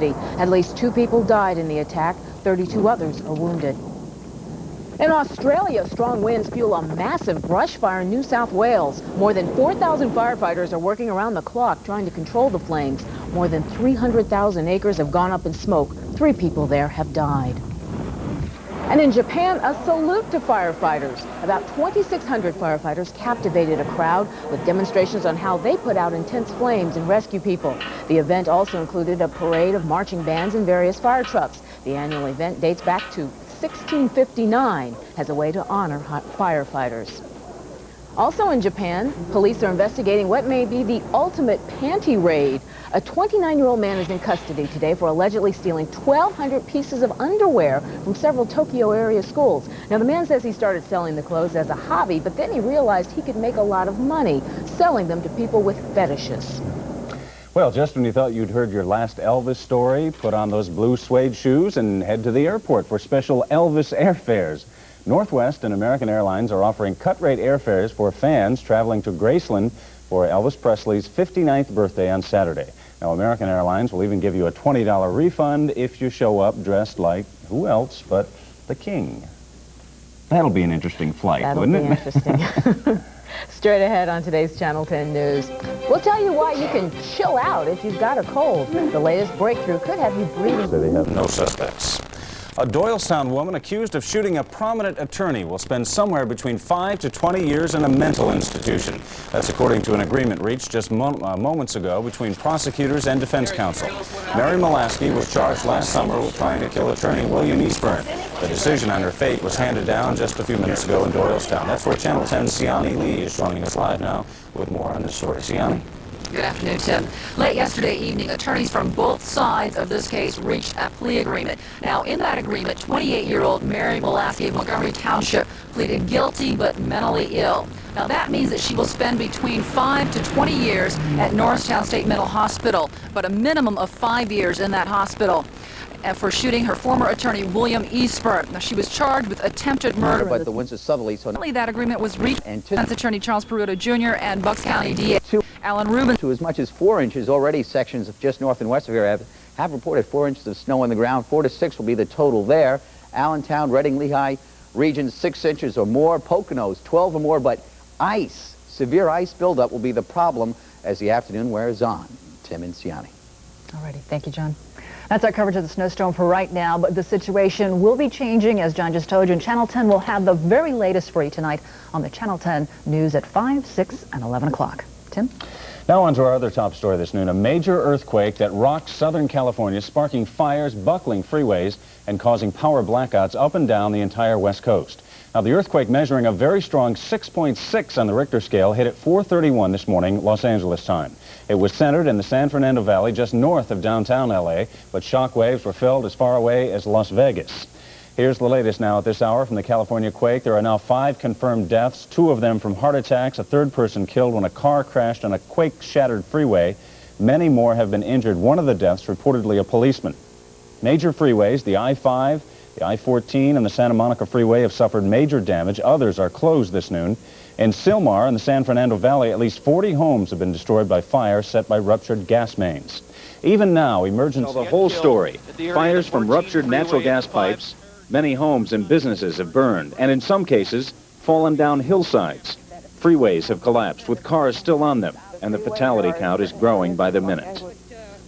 At least 2 people died in the attack. 32 others are wounded. In Australia, strong winds fuel a massive brush fire in New South Wales. More than 4,000 firefighters are working around the clock trying to control the flames. More than 300,000 acres have gone up in smoke. 3 people there have died. And in Japan, a salute to firefighters. About 2,600 firefighters captivated a crowd with demonstrations on how they put out intense flames and rescue people. The event also included a parade of marching bands and various fire trucks. The annual event dates back to 1659 as a way to honor firefighters. Also in Japan, police are investigating what may be the ultimate panty raid. A 29-year-old man is in custody today for allegedly stealing 1,200 pieces of underwear from several Tokyo area schools. Now, the man says he started selling the clothes as a hobby, but then he realized he could make a lot of money selling them to people with fetishes. Well, just when you thought you'd heard your last Elvis story, put on those blue suede shoes and head to the airport for special Elvis airfares. Northwest and American Airlines are offering cut-rate airfares for fans traveling to Graceland for Elvis Presley's 59th birthday on Saturday. Now, American Airlines will even give you a $20 refund if you show up dressed like who else but the King. That'll be an interesting flight, wouldn't it? That'll be interesting. Straight ahead on today's Channel 10 News. We'll tell you why you can chill out if you've got a cold. The latest breakthrough could have you breathing. They have no suspects. A Doylestown woman accused of shooting a prominent attorney will spend somewhere between 5 to 20 years in a mental institution. That's according to an agreement reached just moments ago between prosecutors and defense counsel. Mary Molaski was charged last summer with trying to kill attorney William Eastburn. The decision on her fate was handed down just a few minutes ago in Doylestown. That's where Channel 10's Siani Lee is joining us live now with more on this story. Siani. Good afternoon, Tim. Late yesterday evening, attorneys from both sides of this case reached a plea agreement. Now, in that agreement, 28-year-old Mary Molaski of Montgomery Township pleaded guilty but mentally ill. Now, that means that she will spend between 5 to 20 years at Norristown State Mental Hospital, but a minimum of 5 years in that hospital for shooting her former attorney, William Eastburn. Now, she was charged with attempted murder. But the Windsor Southerly, so that agreement was reached with defense attorney Charles Peruto Jr. and Bucks County DA Alan Rubin. To as much as 4 inches already, sections of just north and west of here have reported 4 inches of snow on the ground. 4 to 6 will be the total there. Allentown, Reading, Lehigh regions 6 inches or more. Poconos 12 or more, but ice, severe ice buildup will be the problem as the afternoon wears on. Tim and Siani. All righty, thank you, John. That's our coverage of the snowstorm for right now, but the situation will be changing, as John just told you, and Channel 10 will have the very latest for you tonight on the Channel 10 News at 5, 6, and 11 o'clock. Tim? Now on to our other top story this noon. A major earthquake that rocked Southern California, sparking fires, buckling freeways, and causing power blackouts up and down the entire West Coast. Now, the earthquake, measuring a very strong 6.6 on the Richter scale, hit at 4:31 this morning, Los Angeles time. It was centered in the San Fernando Valley, just north of downtown L.A., but shock waves were felt as far away as Las Vegas. Here's the latest now at this hour from the California quake. There are now 5 confirmed deaths, 2 of them from heart attacks, a 3rd person killed when a car crashed on a quake-shattered freeway. Many more have been injured. One of the deaths reportedly a policeman. Major freeways, the I-5, the I-14 and the Santa Monica Freeway have suffered major damage. Others are closed this noon. In Sylmar in the San Fernando Valley, at least 40 homes have been destroyed by fire set by ruptured gas mains. Even now, emergency... The whole story. Fires from ruptured natural gas pipes. Many homes and businesses have burned, and in some cases, fallen down hillsides. Freeways have collapsed with cars still on them, and the fatality count is growing by the minute.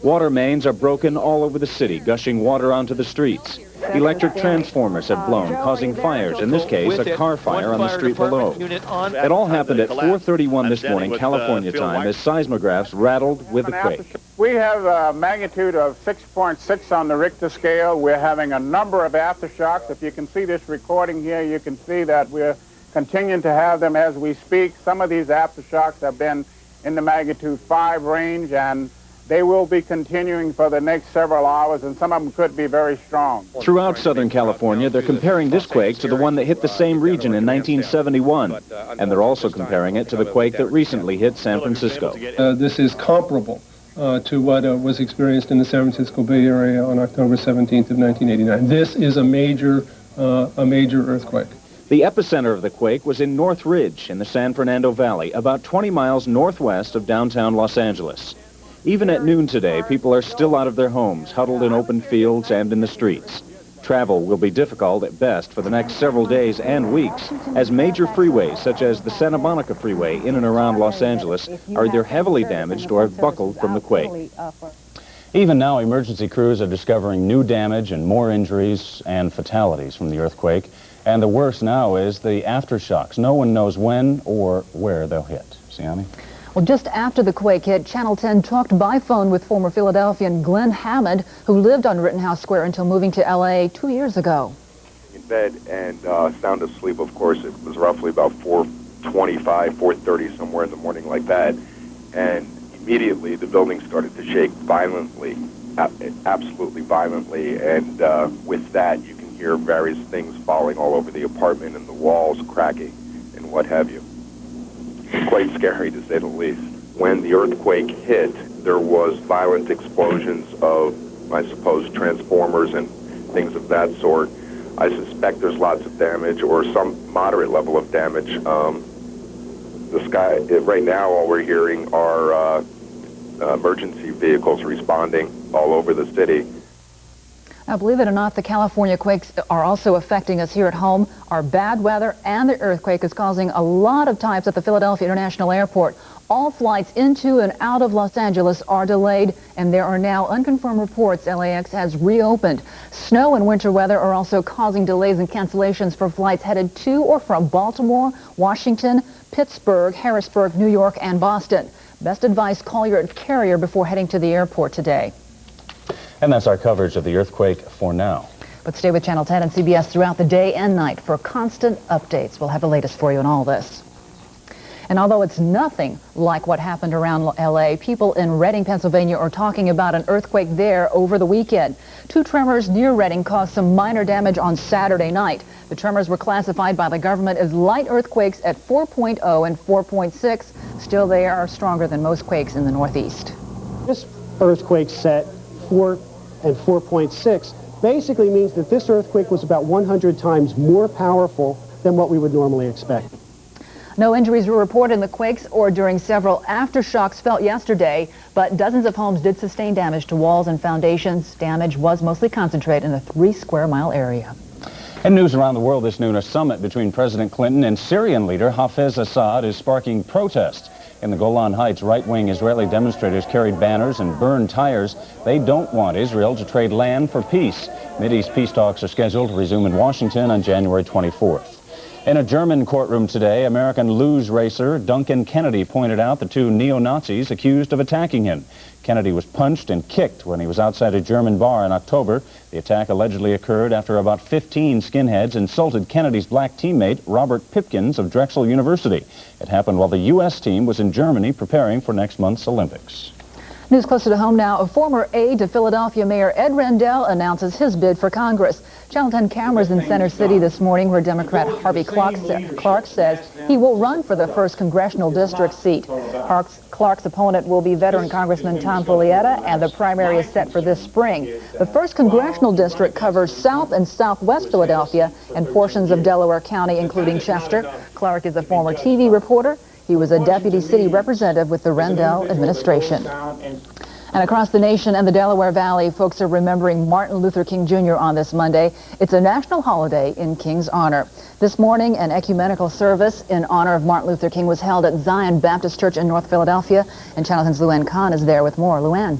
Water mains are broken all over the city, gushing water onto the streets. Electric transformers have blown, causing fires, in this case, a car fire on the street below. It all happened at 4:31 this morning, California time, as seismographs rattled with the quake. We have a magnitude of 6.6 on the Richter scale. We're having a number of aftershocks. If you can see this recording here, you can see that we're continuing to have them as we speak. Some of these aftershocks have been in the magnitude 5 range, and they will be continuing for the next several hours, and some of them could be very strong. Throughout Southern California, they're comparing this quake to the one that hit the same region in 1971, and they're also comparing it to the quake that recently hit San Francisco. This is comparable to what was experienced in the San Francisco Bay Area on October 17th of 1989. This is a major earthquake. The epicenter of the quake was in Northridge in the San Fernando Valley, about 20 miles northwest of downtown Los Angeles. Even at noon today, people are still out of their homes, huddled in open fields and in the streets. Travel will be difficult at best for the next several days and weeks, as major freeways such as the Santa Monica Freeway in and around Los Angeles are either heavily damaged or have buckled from the quake. Even now, emergency crews are discovering new damage and more injuries and fatalities from the earthquake. And the worst now is the aftershocks. No one knows when or where they'll hit. Siani? Well, just after the quake hit, Channel 10 talked by phone with former Philadelphian Glenn Hammond, who lived on Rittenhouse Square until moving to L.A. 2 years ago. In bed and sound asleep, of course. It was roughly about 4:25, 4:30, somewhere in the morning like that. And immediately the building started to shake violently, absolutely violently. And with that, you can hear various things falling all over the apartment and the walls cracking and what have you. Quite scary, to say the least. When the earthquake hit, there was violent explosions of, I suppose, transformers and things of that sort. I suspect there's lots of damage or some moderate level of damage. The sky, right now, all we're hearing are emergency vehicles responding all over the city. Now, believe it or not, the California quakes are also affecting us here at home. Our bad weather and the earthquake is causing a lot of types at the Philadelphia International Airport. All flights into and out of Los Angeles are delayed, and there are now unconfirmed reports LAX has reopened. Snow and winter weather are also causing delays and cancellations for flights headed to or from Baltimore, Washington, Pittsburgh, Harrisburg, New York, and Boston. Best advice, call your carrier before heading to the airport today. And that's our coverage of the earthquake for now. But stay with Channel 10 and CBS throughout the day and night for constant updates. We'll have the latest for you on all this. And although it's nothing like what happened around L.A., people in Reading, Pennsylvania are talking about an earthquake there over the weekend. 2 tremors near Reading caused some minor damage on Saturday night. The tremors were classified by the government as light earthquakes at 4.0 and 4.6. Still, they are stronger than most quakes in the Northeast. This earthquake set 4 and 4.6 basically means that this earthquake was about 100 times more powerful than what we would normally expect. No injuries were reported in the quakes or during several aftershocks felt yesterday, but dozens of homes did sustain damage to walls and foundations. Damage was mostly concentrated in the 3-square-mile area. In news around the world this noon, a summit between President Clinton and Syrian leader Hafez Assad is sparking protests. In the Golan Heights, right-wing Israeli demonstrators carried banners and burned tires. They don't want Israel to trade land for peace. Mideast peace talks are scheduled to resume in Washington on January 24th. In a German courtroom today, American luge racer Duncan Kennedy pointed out the 2 neo-Nazis accused of attacking him. Kennedy was punched and kicked when he was outside a German bar in October. The attack allegedly occurred after about 15 skinheads insulted Kennedy's black teammate, Robert Pipkins of Drexel University. It happened while the U.S. team was in Germany preparing for next month's Olympics. News closer to home now. A former aide to Philadelphia Mayor Ed Rendell announces his bid for Congress. Channel 10 cameras in Center City this morning where Democrat Harvey Clark says he will run for the 1st Congressional District seat. Clark's opponent will be veteran Congressman Tom Follietta, and the primary is set for this spring. The 1st Congressional District covers South and Southwest Philadelphia and portions of Delaware County, including Chester. Clark is a former TV reporter. He was a deputy city representative with the Rendell administration. And across the nation and the Delaware Valley, folks are remembering Martin Luther King Jr. on this Monday. It's a national holiday in King's honor. This morning, an ecumenical service in honor of Martin Luther King was held at Zion Baptist Church in North Philadelphia. And Channel 10's Luann Kahn is there with more. Luann.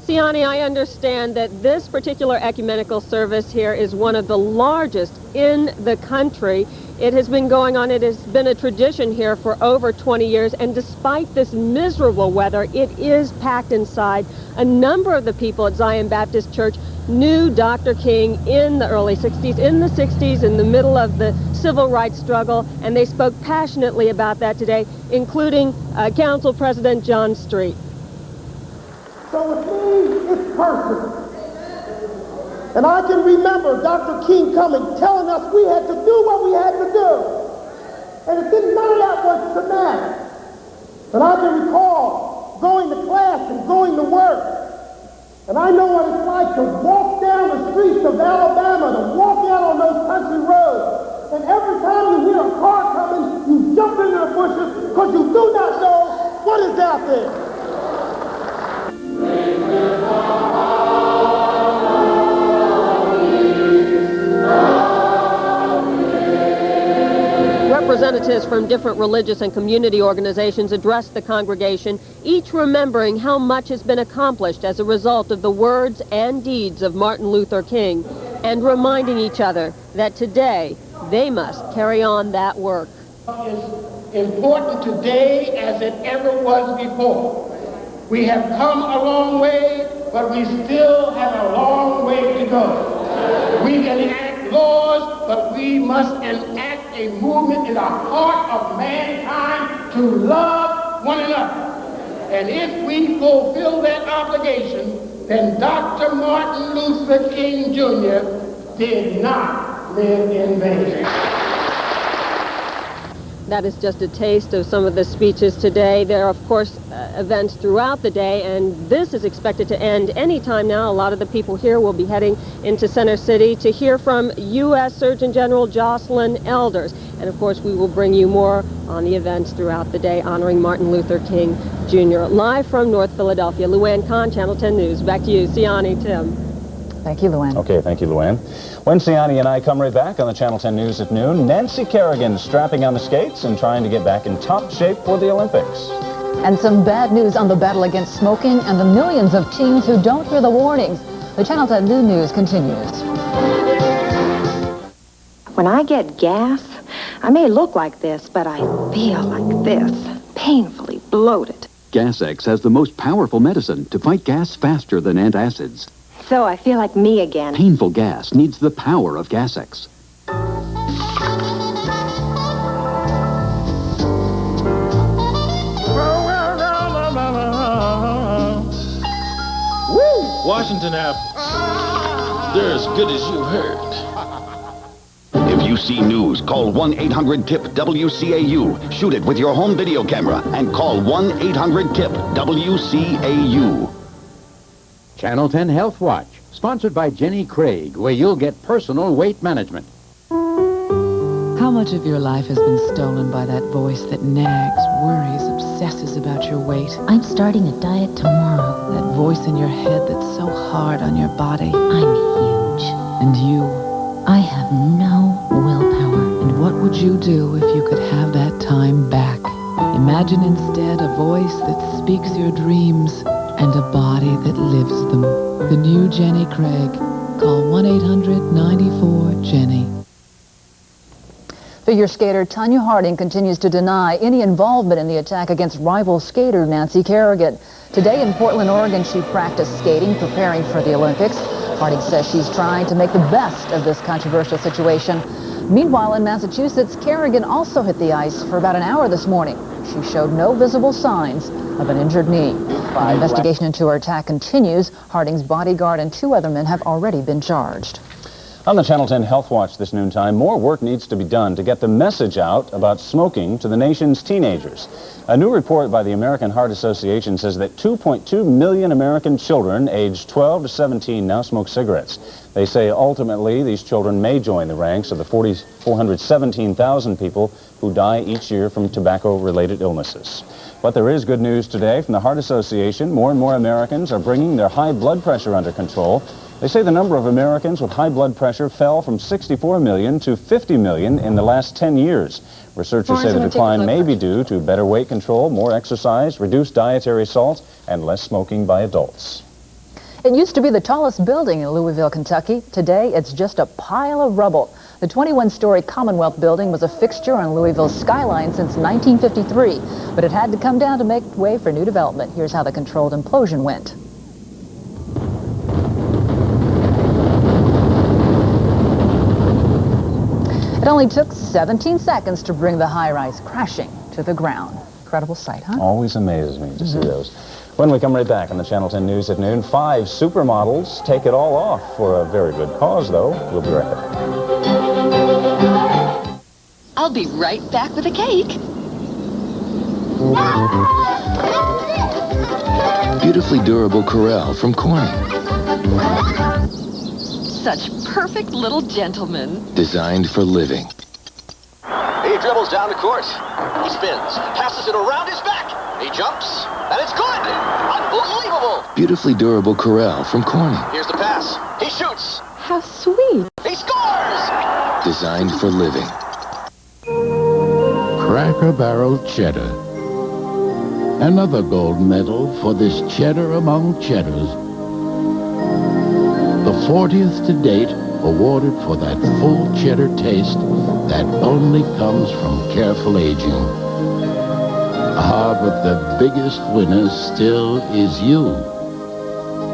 Siani, I understand that this particular ecumenical service here is one of the largest in the country. It has been going on, it has been a tradition here for over 20 years, and despite this miserable weather, it is packed inside. A number of the people at Zion Baptist Church knew Dr. King in the early 60s, in the middle of the civil rights struggle, and they spoke passionately about that today, including Council President John Street. So with me, it's personal. And I can remember Dr. King coming, telling us we had to do what we had to do. And it didn't, none of that was traumatic. But I can recall going to class and going to work. And I know what it's like to walk down the streets of Alabama, to walk out on those country roads. And every time you hear a car coming, you jump into the bushes because you do not know what is out there. Scientists from different religious and community organizations addressed the congregation, each remembering how much has been accomplished as a result of the words and deeds of Martin Luther King, and reminding each other that today they must carry on that work. Is important today as it ever was before. We have come a long way, but we still have a long way to go. We can enact laws, but we must enact a movement in the heart of mankind to love one another. And if we fulfill that obligation, then Dr. Martin Luther King Jr. did not live in vain. That is just a taste of some of the speeches today. There are, of course, events throughout the day, and this is expected to end any time now. A lot of the people here will be heading into Center City to hear from U.S. Surgeon General Jocelyn Elders. And, of course, we will bring you more on the events throughout the day honoring Martin Luther King Jr. Live from North Philadelphia, Luann Kahn, Channel 10 News. Back to you, Siani, Tim. Thank you, Luann. Okay, thank you, Luann. When Siani and I come right back on the Channel 10 News at noon, Nancy Kerrigan strapping on the skates and trying to get back in top shape for the Olympics. And some bad news on the battle against smoking and the millions of teens who don't hear the warnings. The Channel 10 News continues. When I get gas, I may look like this, but I feel like this, painfully bloated. Gas-X has the most powerful medicine to fight gas faster than antacids. So I feel like me again. Painful gas needs the power of Gas-X. Washington app. They're as good as you heard. If you see news, call 1-800-TIP-WCAU. Shoot it with your home video camera and call 1-800-TIP-WCAU. Channel 10 Health Watch, sponsored by Jenny Craig, where you'll get personal weight management. How much of your life has been stolen by that voice that nags, worries, obsesses about your weight? I'm starting a diet tomorrow. That voice in your head that's so hard on your body. I'm huge. And you? I have no willpower. And what would you do if you could have that time back? Imagine instead a voice that speaks your dreams and a body that lives them. The new Jenny Craig. Call 1-800-94-JENNY. Figure skater Tanya Harding continues to deny any involvement in the attack against rival skater Nancy Kerrigan. Today in Portland, Oregon, she practiced skating, preparing for the Olympics. Harding says she's trying to make the best of this controversial situation. Meanwhile, in Massachusetts, Kerrigan also hit the ice for about an hour this morning. She showed no visible signs of an injured knee. The investigation into her attack continues. Harding's bodyguard and 2 other men have already been charged. On the Channel 10 Health Watch this noontime, more work needs to be done to get the message out about smoking to the nation's teenagers. A new report by the American Heart Association says that 2.2 million American children aged 12 to 17 now smoke cigarettes. They say ultimately these children may join the ranks of the 417,000 people who die each year from tobacco-related illnesses. But there is good news today from the Heart Association. More and more Americans are bringing their high blood pressure under control. They say the number of Americans with high blood pressure fell from 64 million to 50 million in the last 10 years. Researchers say the decline may be due to better weight control, more exercise, reduced dietary salt, and less smoking by adults. It used to be the tallest building in Louisville, Kentucky. Today, it's just a pile of rubble. The 21-story Commonwealth building was a fixture on Louisville's skyline since 1953, but it had to come down to make way for new development. Here's how the controlled implosion went. It only took 17 seconds to bring the high-rise crashing to the ground. Incredible sight, huh? Always amazes me to see those. When we come right back on the Channel 10 News at noon, 5 supermodels take it all off for a very good cause, though. We'll be right back. I'll be right back with a cake. Beautifully durable Corelle from Corning. Such perfect little gentlemen. Designed for living. He dribbles down the court. He spins, passes it around his back. He jumps, and it's good. Unbelievable. Beautifully durable Corelle from Corning. Here's the pass. He shoots. How sweet. He scores. Designed for living. Cracker Barrel Cheddar. Another gold medal for this cheddar among cheddars. The 40th to date, awarded for that full cheddar taste that only comes from careful aging. Ah, but the biggest winner still is you.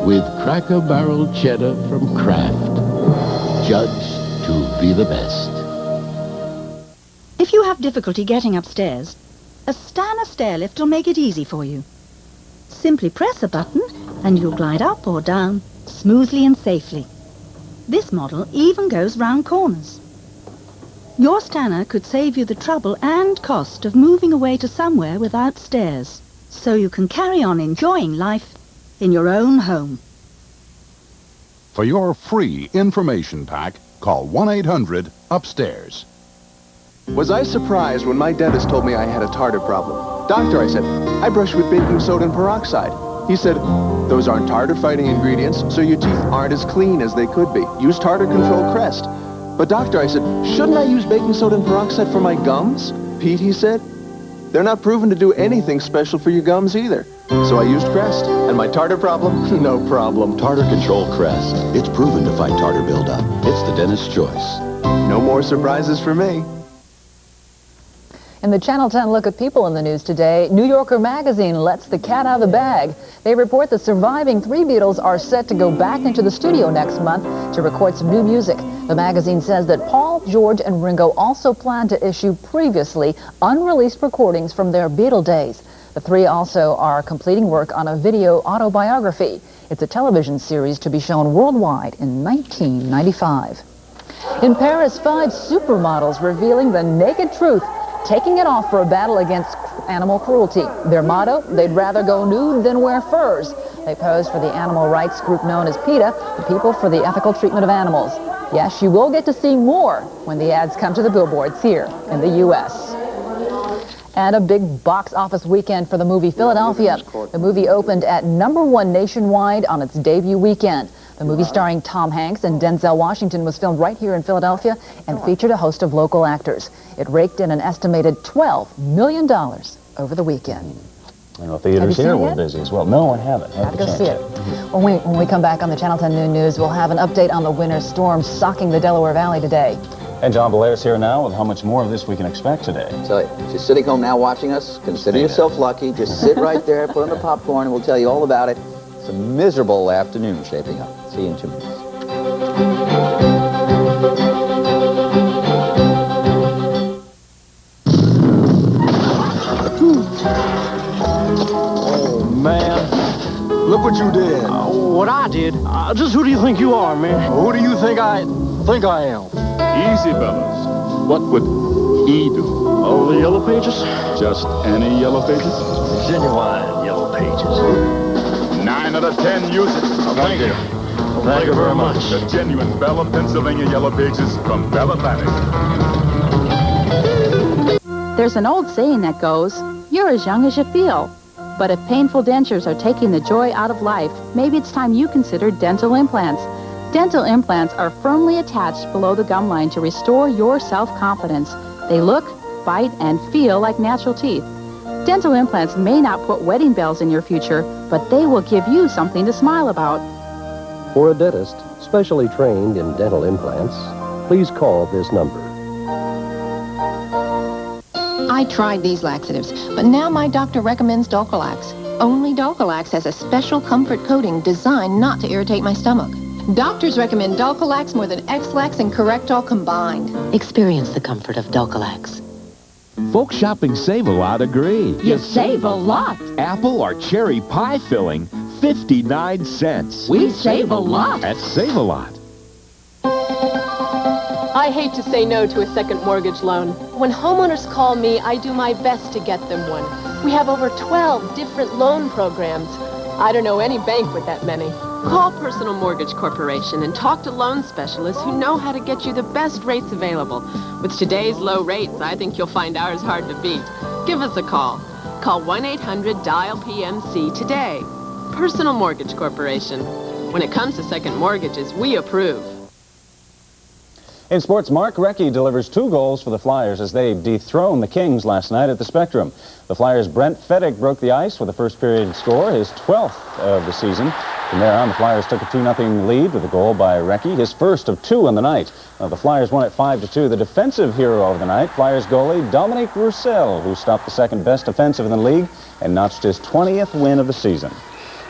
With Cracker Barrel Cheddar from Kraft, judged to be the best. If you have difficulty getting upstairs, a Stana stair lift will make it easy for you. Simply press a button and you'll glide up or down smoothly and safely. This model even goes round corners. Your Stana could save you the trouble and cost of moving away to somewhere without stairs, so you can carry on enjoying life in your own home. For your free information pack, call 1-800-UPSTAIRS. Was I surprised when my dentist told me I had a tartar problem? Doctor, I said, I brush with baking soda and peroxide. He said, those aren't tartar-fighting ingredients, so your teeth aren't as clean as they could be. Use Tartar Control Crest. But doctor, I said, shouldn't I use baking soda and peroxide for my gums? Pete, he said, they're not proven to do anything special for your gums either. So I used Crest, and my tartar problem, no problem. Tartar Control Crest. It's proven to fight tartar buildup. It's the dentist's choice. No more surprises for me. In the Channel 10 Look at People in the News today, New Yorker magazine lets the cat out of the bag. They report the surviving three Beatles are set to go back into the studio next month to record some new music. The magazine says that Paul, George, and Ringo also plan to issue previously unreleased recordings from their Beatle days. The three also are completing work on a video autobiography. It's a television series to be shown worldwide in 1995. In Paris, 5 supermodels revealing the naked truth, taking it off for a battle against animal cruelty. Their motto, they'd rather go nude than wear furs. They posed for the animal rights group known as PETA, the People for the Ethical Treatment of Animals. Yes, you will get to see more when the ads come to the billboards here in the U.S. And a big box office weekend for the movie Philadelphia. The movie opened at #1 nationwide on its debut weekend. The movie starring Tom Hanks and Denzel Washington was filmed right here in Philadelphia and featured a host of local actors. It raked in an estimated $12 million over the weekend. I know theaters here were busy as well. No, I haven't. Gotta go see it. When we come back on the Channel 10 Noon News, we'll have an update on the winter storm socking the Delaware Valley today. And John Valaire's here now with how much more of this we can expect today. So if you're sitting home now watching us, consider yourself lucky. Just sit right there, put on the popcorn, and we'll tell you all about it. It's a miserable afternoon shaping up. See you in 2 minutes. Oh, man. Look what you did. What I did? Just who do you think you are, man? Who do you think I am? Easy, fellas. What would he do? Oh, the Yellow Pages? Just any Yellow Pages? Genuine Yellow Pages. 9 out of 10 use it. Thank you. Thank you very much. The genuine Bella, Pennsylvania Yellow Pages from Bell Atlantic. There's an old saying that goes, you're as young as you feel. But if painful dentures are taking the joy out of life, maybe it's time you consider dental implants. Dental implants are firmly attached below the gum line to restore your self-confidence. They look, bite, and feel like natural teeth. Dental implants may not put wedding bells in your future, but they will give you something to smile about. For a dentist specially trained in dental implants, please call this number. I tried these laxatives, but now my doctor recommends Dulcolax. Only Dulcolax has a special comfort coating designed not to irritate my stomach. Doctors recommend Dulcolax more than X-Lax and Correctol combined. Experience the comfort of Dulcolax. Folks shopping Save-A-Lot agree. You save a lot. Apple or cherry pie filling, 59 cents. We save a lot. At Save-A-Lot. I hate to say no to a second mortgage loan. When homeowners call me, I do my best to get them one. We have over 12 different loan programs. I don't know any bank with that many. Call Personal Mortgage Corporation and talk to loan specialists who know how to get you the best rates available. With today's low rates, I think you'll find ours hard to beat. Give us a call. Call 1-800-DIAL-PMC today. Personal Mortgage Corporation. When it comes to second mortgages, we approve. In sports, Mark Recchi delivers 2 goals for the Flyers as they dethroned the Kings last night at the Spectrum. The Flyers' Brent Fedek broke the ice with a first-period score, his 12th of the season. From there on, the Flyers took a 2-0 lead with a goal by Recchi, his first of 2 on the night. The Flyers won at 5-2. The defensive hero of the night, Flyers goalie Dominique Roussel, who stopped the second-best offensive in the league and notched his 20th win of the season.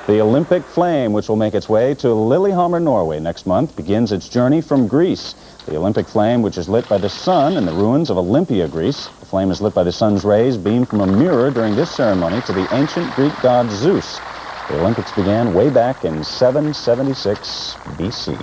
The Olympic Flame, which will make its way to Lillehammer, Norway next month, begins its journey from Greece. The Olympic Flame, which is lit by the sun in the ruins of Olympia, Greece. The flame is lit by the sun's rays beamed from a mirror during this ceremony to the ancient Greek god Zeus. The Olympics began way back in 776 BC.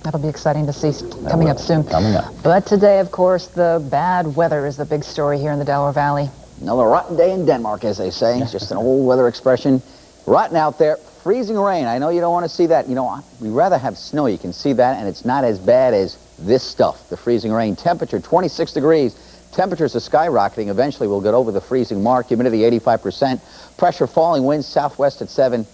That'll be exciting to see coming up soon. Coming up. But today, of course, the bad weather is the big story here in the Delaware Valley. Another rotten day in Denmark, as they say. It's just an old weather expression. Rotten out there. Freezing rain. I know you don't want to see that. You know, we'd rather have snow. You can see that, and it's not as bad as this stuff, the freezing rain. Temperature, 26 degrees. Temperatures are skyrocketing. Eventually, we'll get over the freezing mark. Humidity, 85%. Pressure falling. Winds southwest at 7.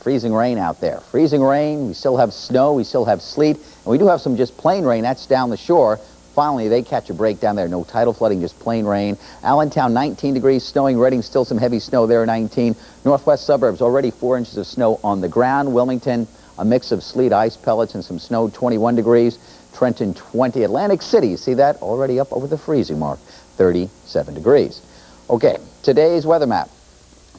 Freezing rain out there. Freezing rain. We still have snow. We still have sleet. And we do have some just plain rain. That's down the shore. Finally, they catch a break down there. No tidal flooding, just plain rain. Allentown, 19 degrees, snowing. Reading, still some heavy snow there, 19. Northwest suburbs, already 4 inches of snow on the ground. Wilmington, a mix of sleet, ice pellets, and some snow, 21 degrees. Trenton, 20. Atlantic City, you see that? Already up over the freezing mark, 37 degrees. Okay, today's weather map.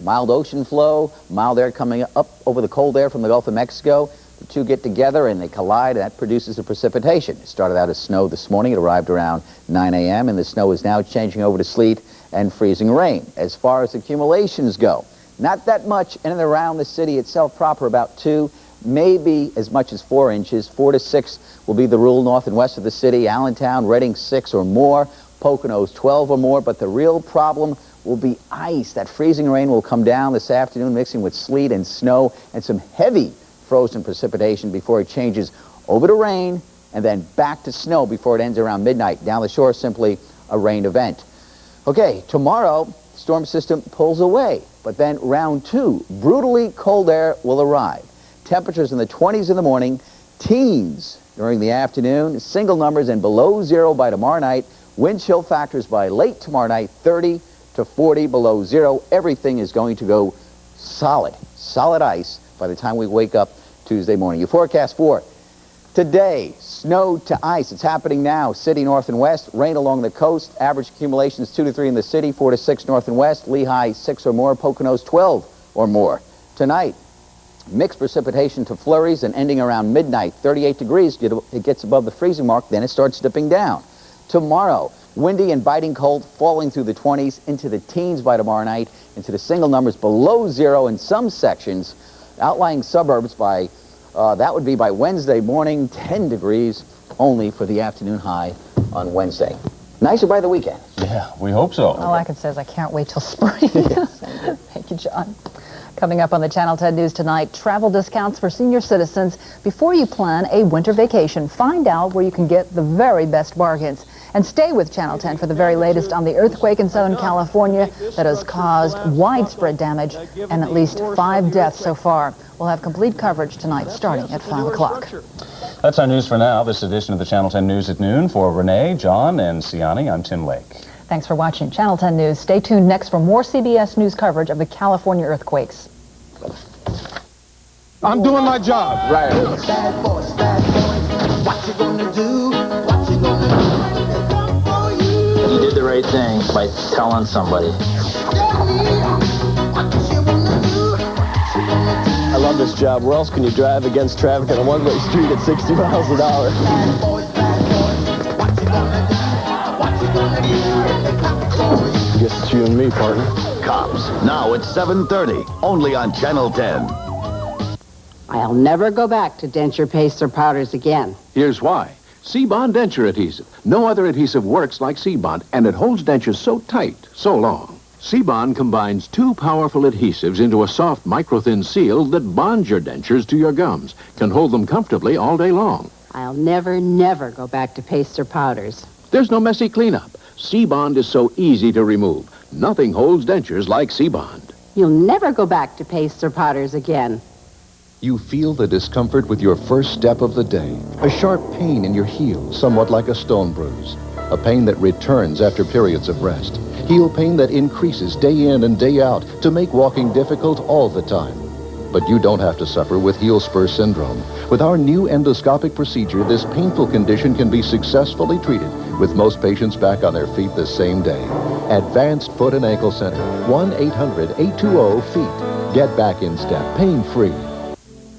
Mild ocean flow, mild air coming up over the cold air from the Gulf of Mexico. The two get together and they collide, and that produces a precipitation. It started out as snow this morning. It arrived around 9 a.m., and the snow is now changing over to sleet and freezing rain. As far as accumulations go, not that much in and around the city itself proper, about 2, maybe as much as 4 inches. 4 to 6 will be the rule north and west of the city. Allentown, Reading, 6 or more. Poconos, 12 or more. But the real problem will be ice. That freezing rain will come down this afternoon, mixing with sleet and snow and some heavy frozen precipitation before it changes over to rain and then back to snow before it ends around midnight. Down the shore, simply a rain event. Okay, tomorrow, storm system pulls away, but then round 2, brutally cold air will arrive. Temperatures in the 20s in the morning, teens during the afternoon, single numbers and below 0 by tomorrow night. Wind chill factors by late tomorrow night, 30 to 40 below 0. Everything is going to go solid ice by the time we wake up Tuesday morning. Your forecast for today, snow to ice. It's happening now. City north and west, rain along the coast. Average accumulations 2 to 3 in the city, 4 to 6 north and west. Lehigh 6 or more, Poconos 12 or more. Tonight, mixed precipitation to flurries and ending around midnight. 38 degrees, it gets above the freezing mark, then it starts dipping down. Tomorrow, windy and biting cold, falling through the 20s into the teens by tomorrow night, into the single numbers below 0 in some sections. Outlying suburbs by, that would be by Wednesday morning, 10 degrees only for the afternoon high on Wednesday. Nicer by the weekend. Yeah, we hope so. All I can say is I can't wait till spring. Thank you, John. Coming up on the Channel 10 News tonight, travel discounts for senior citizens before you plan a winter vacation. Find out where you can get the very best bargains. And stay with Channel 10 for the very latest on the earthquake in Southern California that has caused widespread damage and at least 5 deaths so far. We'll have complete coverage tonight starting at 5 o'clock. That's our news for now. This edition of the Channel 10 News at noon. For Renee, John, and Siani, I'm Tim Lake. Thanks for watching Channel 10 News. Stay tuned next for more CBS News coverage of the California earthquakes. I'm doing my job. Right. Bad boys, what you gonna do? What you gonna do? You did the right thing by telling somebody. I love this job. Where else can you drive against traffic on a one-way street at 60 miles an hour? I guess it's you and me, partner. Cops, now at 7:30, only on Channel 10. I'll never go back to denture pastes or powders again. Here's why. C-Bond denture adhesive. No other adhesive works like C-Bond, and it holds dentures so tight, so long. C-Bond combines 2 powerful adhesives into a soft micro-thin seal that bonds your dentures to your gums, can hold them comfortably all day long. I'll never go back to pastes or powders. There's no messy cleanup. C-Bond is so easy to remove. Nothing holds dentures like C-Bond. You'll never go back to pastes or powders again. You feel the discomfort with your first step of the day. A sharp pain in your heel, somewhat like a stone bruise. A pain that returns after periods of rest. Heel pain that increases day in and day out to make walking difficult all the time. But you don't have to suffer with heel spur syndrome. With our new endoscopic procedure, this painful condition can be successfully treated, with most patients back on their feet the same day. Advanced Foot and Ankle Center, 1-800-820-FEET. Get back in step, pain-free.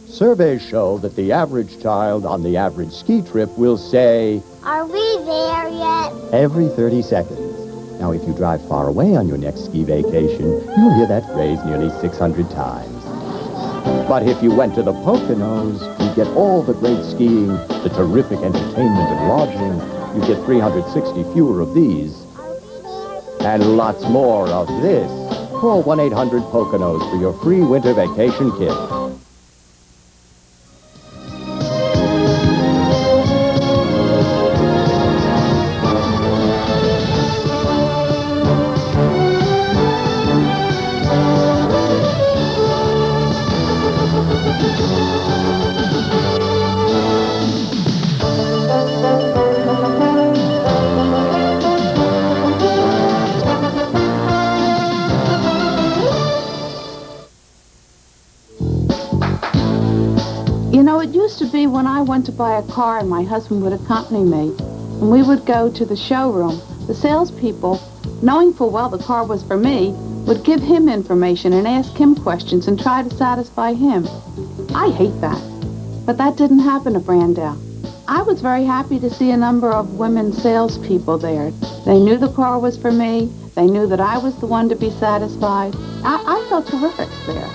Surveys show that the average child on the average ski trip will say, "Are we there yet?" every 30 seconds. Now, if you drive far away on your next ski vacation, you'll hear that phrase nearly 600 times. But if you went to the Poconos, you'd get all the great skiing, the terrific entertainment and lodging. You get 360 fewer of these. And lots more of this. Call 1-800-POCONOS for your free winter vacation kit. You know, it used to be when I went to buy a car and my husband would accompany me, and we would go to the showroom, the salespeople, knowing full well the car was for me, would give him information and ask him questions and try to satisfy him. I hate that. But that didn't happen at Brandau. I was very happy to see a number of women salespeople there. They knew the car was for me. They knew that I was the one to be satisfied. I felt terrific there.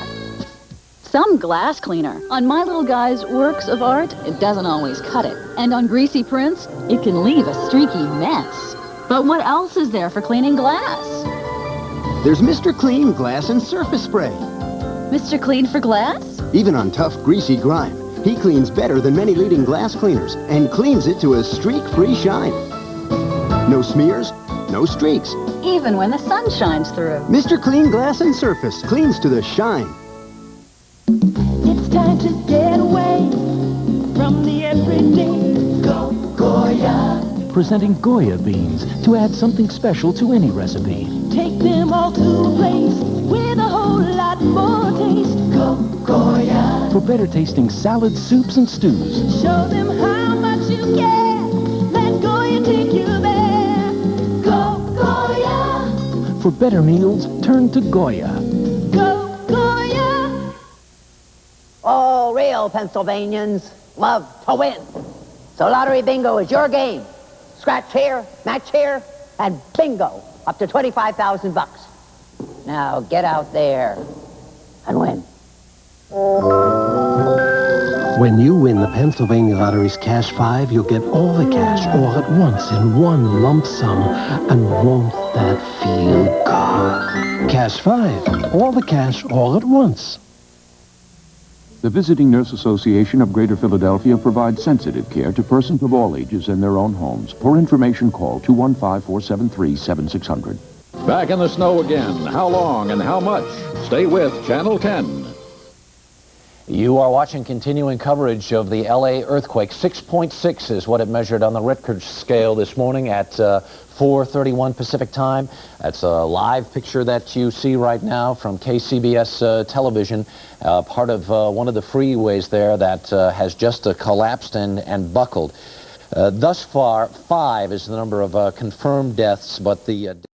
Some glass cleaner. On my little guy's works of art, it doesn't always cut it. And on greasy prints, it can leave a streaky mess. But what else is there for cleaning glass? There's Mr. Clean Glass and Surface Spray. Mr. Clean for glass? Even on tough, greasy grime, he cleans better than many leading glass cleaners and cleans it to a streak-free shine. No smears, no streaks. Even when the sun shines through. Mr. Clean Glass and Surface cleans to the shine. It's time to get away from the everyday. Go Goya. Presenting Goya beans to add something special to any recipe. Take them all to a place with a whole lot more taste. Go Goya. For better tasting salads, soups, and stews. Show them how much you care. Let Goya take you there. Go Goya. For better meals, turn to Goya. Go Goya. All real Pennsylvanians love to win. So Lottery Bingo is your game. Scratch here, match here, and bingo, up to 25,000 bucks. Now get out there and win. When you win the Pennsylvania Lottery's Cash 5, you'll get all the cash all at once in one lump sum. And won't that feel good? Cash 5, all the cash all at once. The Visiting Nurse Association of Greater Philadelphia provides sensitive care to persons of all ages in their own homes. For information, call 215-473-7600. Back in the snow again. How long and how much? Stay with Channel 10. You are watching continuing coverage of the L.A. earthquake. 6.6 is what it measured on the Richter scale this morning at 4:31 Pacific time. That's a live picture that you see right now from KCBS television, part of one of the freeways there that has just collapsed and buckled. Thus far, 5 is the number of confirmed deaths, but the